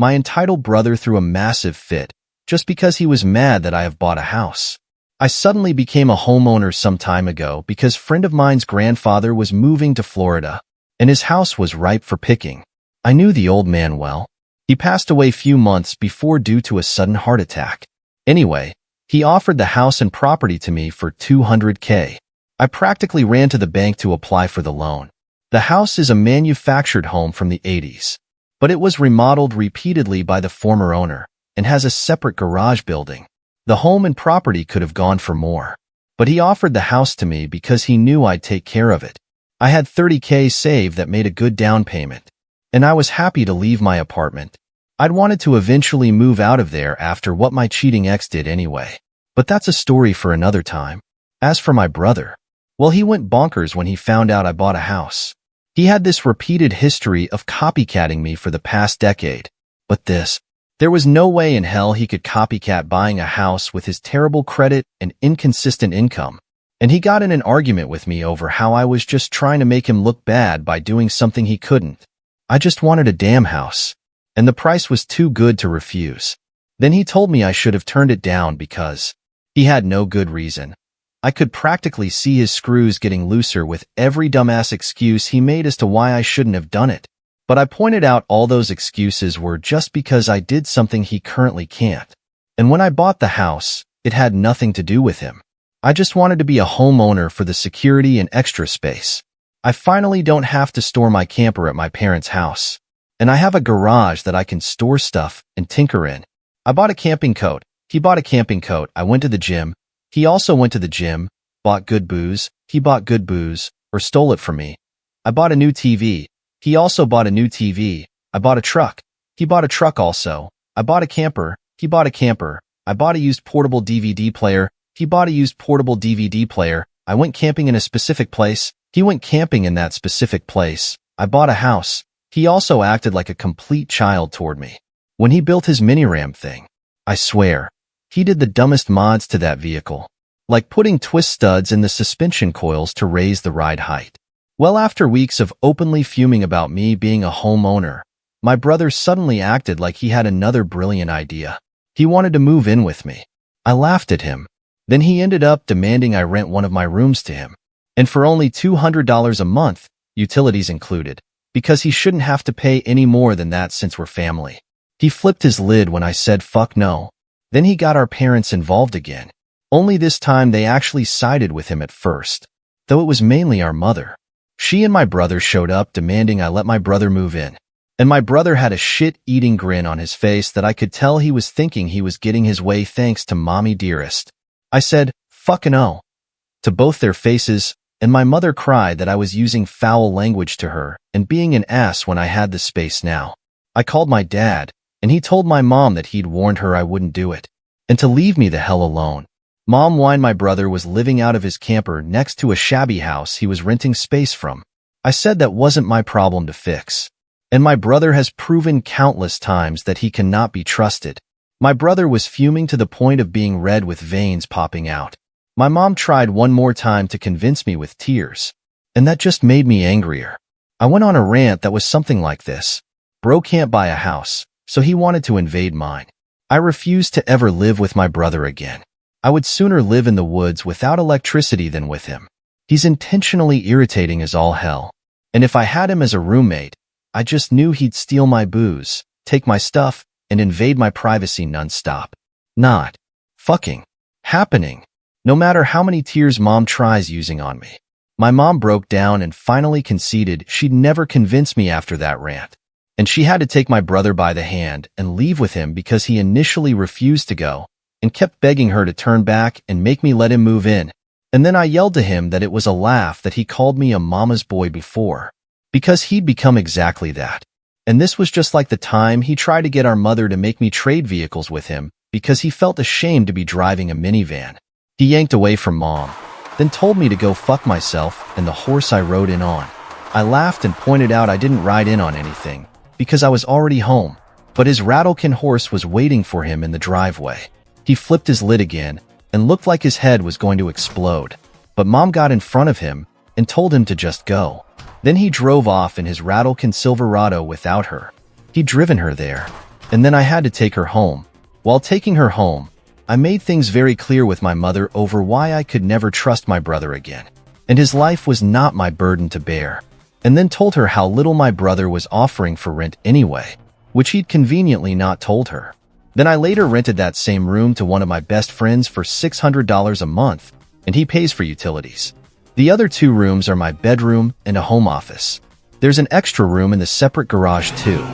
My entitled brother threw a massive fit, just because he was mad that I have bought a house. I suddenly became a homeowner some time ago because friend of mine's grandfather was moving to Florida, and his house was ripe for picking. I knew the old man well. He passed away few months before due to a sudden heart attack. Anyway, he offered the house and property to me for $200K. I practically ran to the bank to apply for the loan. The house is a manufactured home from the 80s, but it was remodeled repeatedly by the former owner and has a separate garage building. The home and property could have gone for more, but he offered the house to me because he knew I'd take care of it. I had $30K saved that made a good down payment, and I was happy to leave my apartment. I'd wanted to eventually move out of there after what my cheating ex did anyway, but that's a story for another time. As for my brother, well, he went bonkers when he found out I bought a house. He had this repeated history of copycatting me for the past decade, but there was no way in hell he could copycat buying a house with his terrible credit and inconsistent income. And he got in an argument with me over how I was just trying to make him look bad by doing something he couldn't. I just wanted a damn house, and the price was too good to refuse. Then he told me I should have turned it down because he had no good reason. I could practically see his screws getting looser with every dumbass excuse he made as to why I shouldn't have done it. But I pointed out all those excuses were just because I did something he currently can't. And when I bought the house, it had nothing to do with him. I just wanted to be a homeowner for the security and extra space. I finally don't have to store my camper at my parents' house. And I have a garage that I can store stuff and tinker in. I bought a camping coat. He bought a camping coat. I went to the gym. He also went to the gym, bought good booze. He bought good booze, or stole it from me. I bought a new TV. He also bought a new TV. I bought a truck. He bought a truck also. I bought a camper. He bought a camper. I bought a used portable DVD player. He bought a used portable DVD player. I went camping in a specific place. He went camping in that specific place. I bought a house. He also acted like a complete child toward me. When he built his mini-ram thing, I swear, he did the dumbest mods to that vehicle, like putting twist studs in the suspension coils to raise the ride height. Well, after weeks of openly fuming about me being a homeowner, my brother suddenly acted like he had another brilliant idea. He wanted to move in with me. I laughed at him. Then he ended up demanding I rent one of my rooms to him, and for only $200 a month, utilities included, because he shouldn't have to pay any more than that since we're family. He flipped his lid when I said fuck no. Then he got our parents involved again. Only this time they actually sided with him at first, though it was mainly our mother. She and my brother showed up demanding I let my brother move in. And my brother had a shit-eating grin on his face that I could tell he was thinking he was getting his way thanks to Mommy Dearest. I said, fucking oh, to both their faces, and my mother cried that I was using foul language to her and being an ass when I had the space now. I called my dad, and he told my mom that he'd warned her I wouldn't do it, and to leave me the hell alone. Mom whined my brother was living out of his camper next to a shabby house he was renting space from. I said that wasn't my problem to fix. And my brother has proven countless times that he cannot be trusted. My brother was fuming to the point of being red with veins popping out. My mom tried one more time to convince me with tears, and that just made me angrier. I went on a rant that was something like this. Bro can't buy a house, so he wanted to invade mine. I refused to ever live with my brother again. I would sooner live in the woods without electricity than with him. He's intentionally irritating as all hell. And if I had him as a roommate, I just knew he'd steal my booze, take my stuff, and invade my privacy nonstop. Not fucking happening. No matter how many tears Mom tries using on me. My mom broke down and finally conceded she'd never convince me after that rant. And she had to take my brother by the hand and leave with him because he initially refused to go and kept begging her to turn back and make me let him move in. And then I yelled to him that it was a laugh that he called me a mama's boy before, because he'd become exactly that. And this was just like the time he tried to get our mother to make me trade vehicles with him because he felt ashamed to be driving a minivan. He yanked away from Mom, then told me to go fuck myself and the horse I rode in on. I laughed and pointed out I didn't ride in on anything because I was already home, but his rattlekin horse was waiting for him in the driveway. He flipped his lid again and looked like his head was going to explode, but Mom got in front of him and told him to just go. Then he drove off in his rattlekin Silverado without her. He'd driven her there, and then I had to take her home. While taking her home, I made things very clear with my mother over why I could never trust my brother again, and his life was not my burden to bear, and then told her how little my brother was offering for rent anyway, which he'd conveniently not told her. Then I later rented that same room to one of my best friends for $600 a month, and he pays for utilities. The other 2 rooms are my bedroom and a home office. There's an extra room in the separate garage too,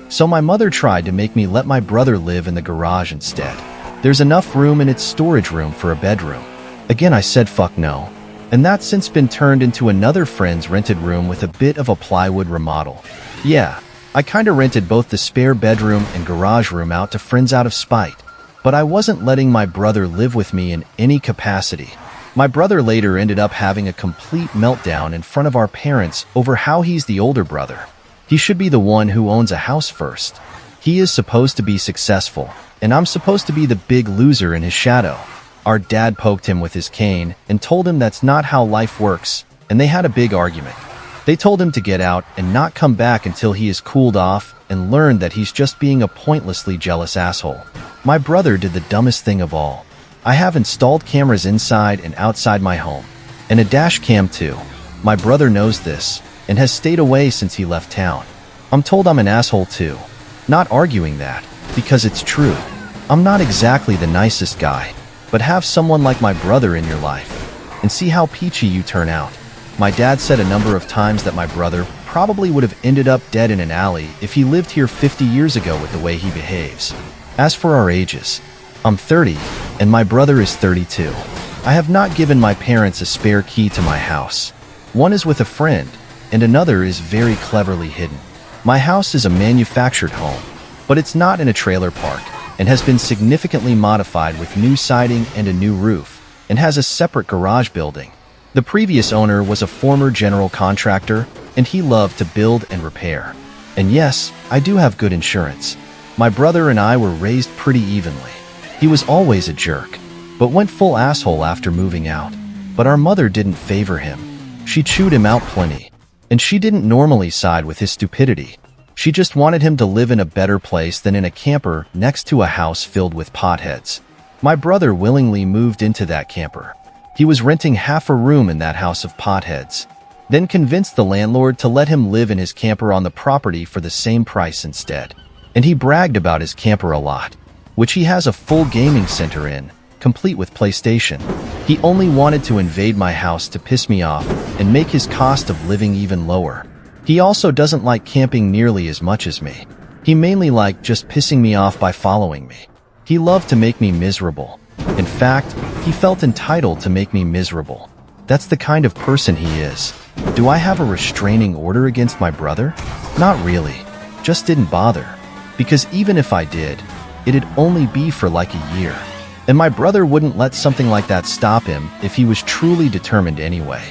so my mother tried to make me let my brother live in the garage instead. There's enough room in its storage room for a bedroom. Again, I said fuck no, and that's since been turned into another friend's rented room with a bit of a plywood remodel. Yeah, I kinda rented both the spare bedroom and garage room out to friends out of spite, but I wasn't letting my brother live with me in any capacity. My brother later ended up having a complete meltdown in front of our parents over how he's the older brother. He should be the one who owns a house first. He is supposed to be successful, and I'm supposed to be the big loser in his shadow. Our dad poked him with his cane and told him that's not how life works, and they had a big argument. They told him to get out and not come back until he is cooled off and learned that he's just being a pointlessly jealous asshole. My brother did the dumbest thing of all. I have installed cameras inside and outside my home, and a dash cam too. My brother knows this, and has stayed away since he left town. I'm told I'm an asshole too. Not arguing that, because it's true. I'm not exactly the nicest guy, but have someone like my brother in your life, and see how peachy you turn out. My dad said a number of times that my brother probably would have ended up dead in an alley if he lived here 50 years ago with the way he behaves. As for our ages, I'm 30, and my brother is 32. I have not given my parents a spare key to my house. One is with a friend, and another is very cleverly hidden. My house is a manufactured home, but it's not in a trailer park, and has been significantly modified with new siding and a new roof, and has a separate garage building. The previous owner was a former general contractor, and he loved to build and repair. And yes, I do have good insurance. My brother and I were raised pretty evenly. He was always a jerk, but went full asshole after moving out. But our mother didn't favor him. She chewed him out plenty, and she didn't normally side with his stupidity. She just wanted him to live in a better place than in a camper next to a house filled with potheads. My brother willingly moved into that camper. He was renting half a room in that house of potheads, then convinced the landlord to let him live in his camper on the property for the same price instead. And he bragged about his camper a lot, which he has a full gaming center in, complete with PlayStation. He only wanted to invade my house to piss me off and make his cost of living even lower. He also doesn't like camping nearly as much as me. He mainly liked just pissing me off by following me. He loved to make me miserable. In fact, he felt entitled to make me miserable. That's the kind of person he is. Do I have a restraining order against my brother? Not really. Just didn't bother. Because even if I did, it'd only be for like a year. And my brother wouldn't let something like that stop him if he was truly determined anyway.